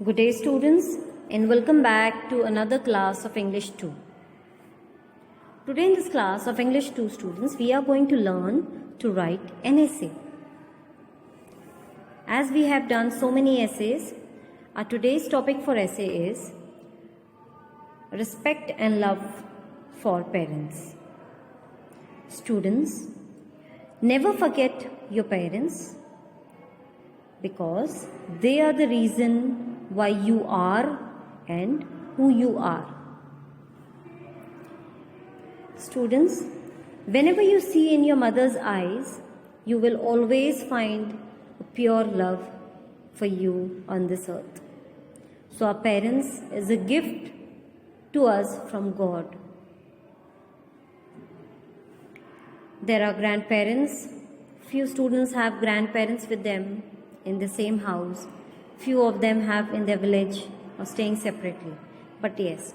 Good day students and welcome back to another class of English 2. Today in this class of English 2 students we are going to learn to write an essay. As we have done so many essays, our today's topic for essay is respect and love for parents. Students, never forget your parents because they are the reason why you are and who you are. Students, whenever you see in your mother's eyes, you will always find a pure love for you on this earth. So our parents is a gift to us from God. There are grandparents. Few students have grandparents with them in the same house. Few of them have in their village or staying separately. But yes,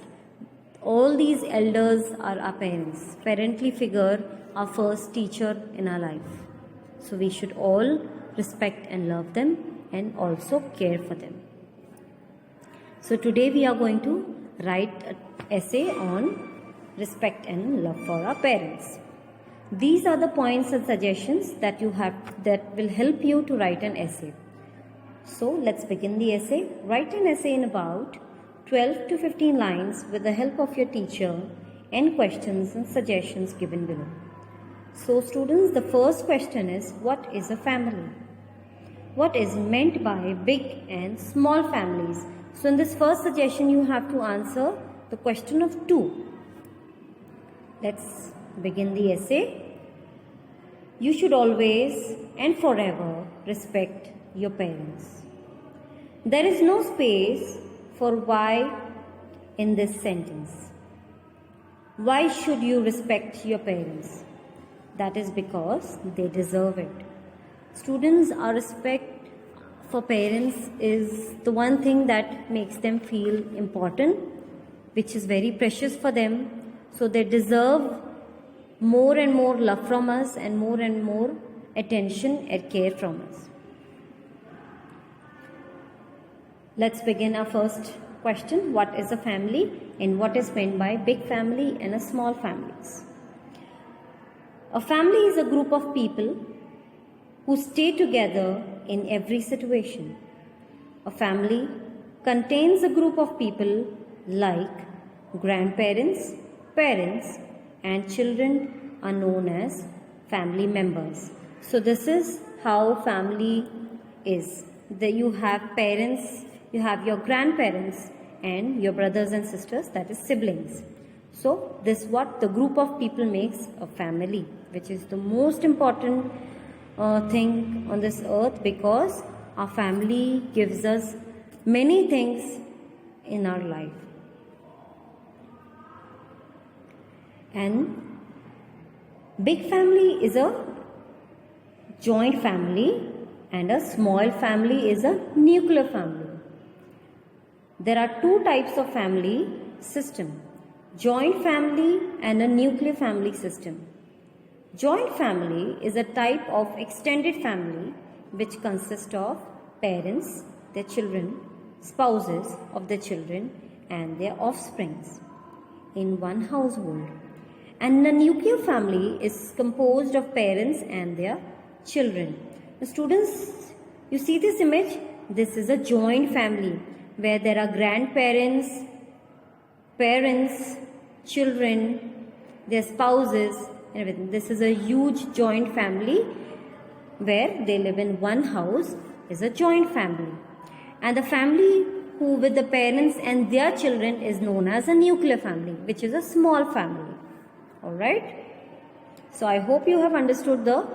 all these elders are our parents. Parently figure our first teacher in our life. So we should all respect and love them and also care for them. So today we are going to write an essay on respect and love for our parents. These are the points and suggestions that you have that will help you to write an essay. So let's begin the essay. Write an essay in about 12 to 15 lines with the help of your teacher and questions and suggestions given below. So students, the first question is, what is a family? What is meant by big and small families? So in this first suggestion you have to answer the question of two. Let's begin the essay. You should always and forever respect your parents. There is no space for why in this sentence. Why should you respect your parents? That is because they deserve it. Students, our respect for parents is the one thing that makes them feel important, which is very precious for them. So they deserve more and more love from us and more attention and care from us. Let's begin our first question. What is a family and what is meant by big family and a small families? A family is a group of people who stay together in every situation. A family contains a group of people like grandparents, parents, and children are known as family members. So this is how family is. You have parents, you have your grandparents and your brothers and sisters, that is siblings. So this is what the group of people makes a family, which is the most important thing on this earth, because our family gives us many things in our life. And big family is a joint family and a small family is a nuclear family. There are two types of family system, joint family and a nuclear family system. Joint family is a type of extended family which consists of parents, their children, spouses of their children and their offsprings in one household. And a nuclear family is composed of parents and their children. The students, you see this image? This is a joint family where there are grandparents, parents, children, their spouses, and everything. This is a huge joint family where they live in one house is a joint family. And the family who with the parents and their children is known as a nuclear family, which is a small family. Alright? So I hope you have understood the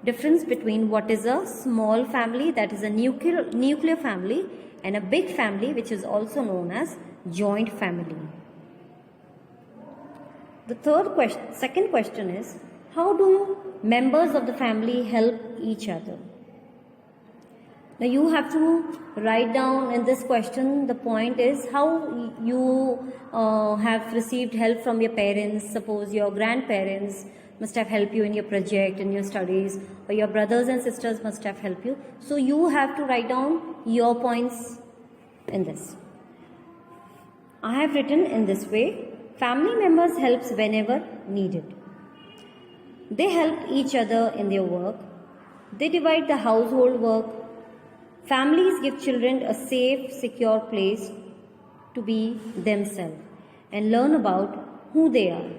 difference between what is a small family, that is a nuclear family, and a big family, which is also known as joint family. The second question is, how do members of the family help each other? Now you have to write down in this question, the point is how you have received help from your parents. Suppose your grandparents must have helped you in your project, in your studies, or your brothers and sisters must have helped you. So you have to write down your points in this. I have written in this way: family members helps whenever needed. They help each other in their work. They divide the household work. Families give children a safe, secure place to be themselves and learn about who they are,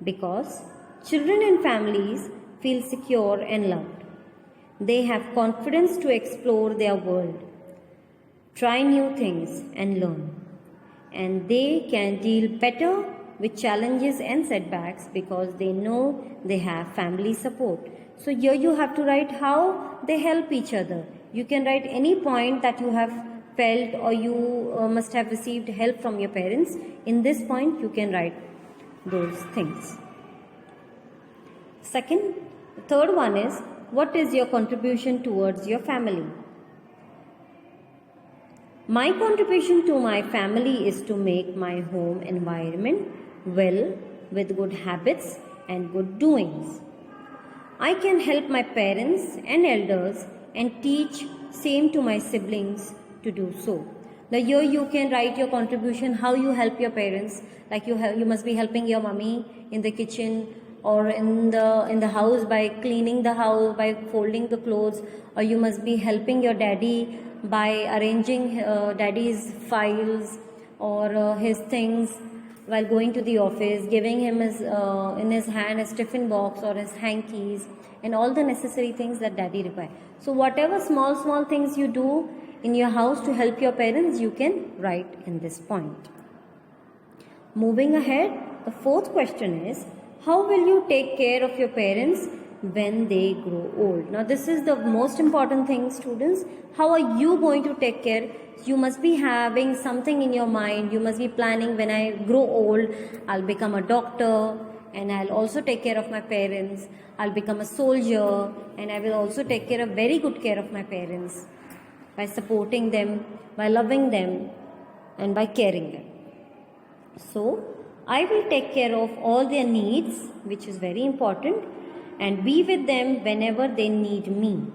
because children in families feel secure and loved. They have confidence to explore their world, try new things and learn. And they can deal better with challenges and setbacks because they know they have family support. So here you have to write how they help each other. You can write any point that you have felt or you must have received help from your parents. In this point you can write those things. Third one is, what is your contribution towards your family? My contribution to my family is to make my home environment well with good habits and good doings. I can help my parents and elders and teach same to my siblings to do so. Now here you can write your contribution, how you help your parents. Like you must be helping your mommy in the kitchen or in the house by cleaning the house, by folding the clothes, or you must be helping your daddy by arranging daddy's files or his things while going to the office, giving him in his hand his tiffin box or his hankies and all the necessary things that daddy requires. So whatever small things you do in your house to help your parents, you can write in this point. Moving ahead, the fourth question is, how will you take care of your parents when they grow old? Now this is the most important thing, students. How are you going to take care? You must be having something in your mind. You must be planning, when I grow old, I'll become a doctor and I'll also take care of my parents. I'll become a soldier and I will also take very good care of my parents by supporting them, by loving them and by caring them. So I will take care of all their needs, which is very important, and be with them whenever they need me.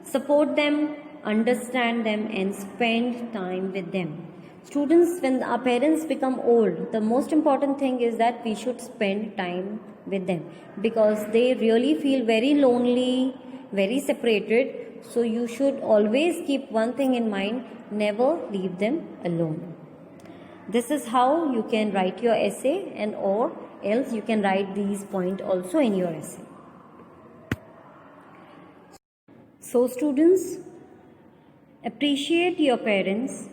Support them, understand them and spend time with them. Students, when our parents become old, the most important thing is that we should spend time with them, because they really feel very lonely, very separated. So you should always keep one thing in mind: never leave them alone. This is how you can write your essay, and or else you can write these points also in your essay. So students, appreciate your parents.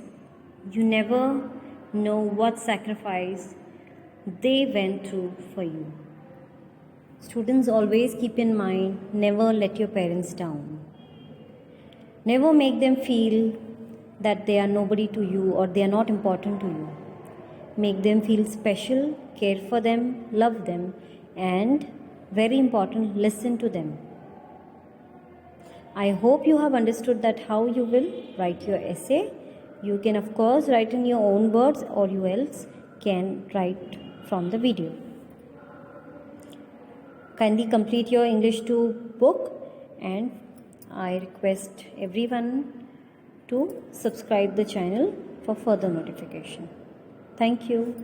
You never know what sacrifice they went through for you. Students, always keep in mind, never let your parents down. Never make them feel that they are nobody to you or they are not important to you. Make them feel special, care for them, love them, and very important, listen to them. I hope you have understood that how you will write your essay. You can of course write in your own words, or you else can write from the video. Kindly complete your English 2 book, and I request everyone to subscribe the channel for further notification. Thank you.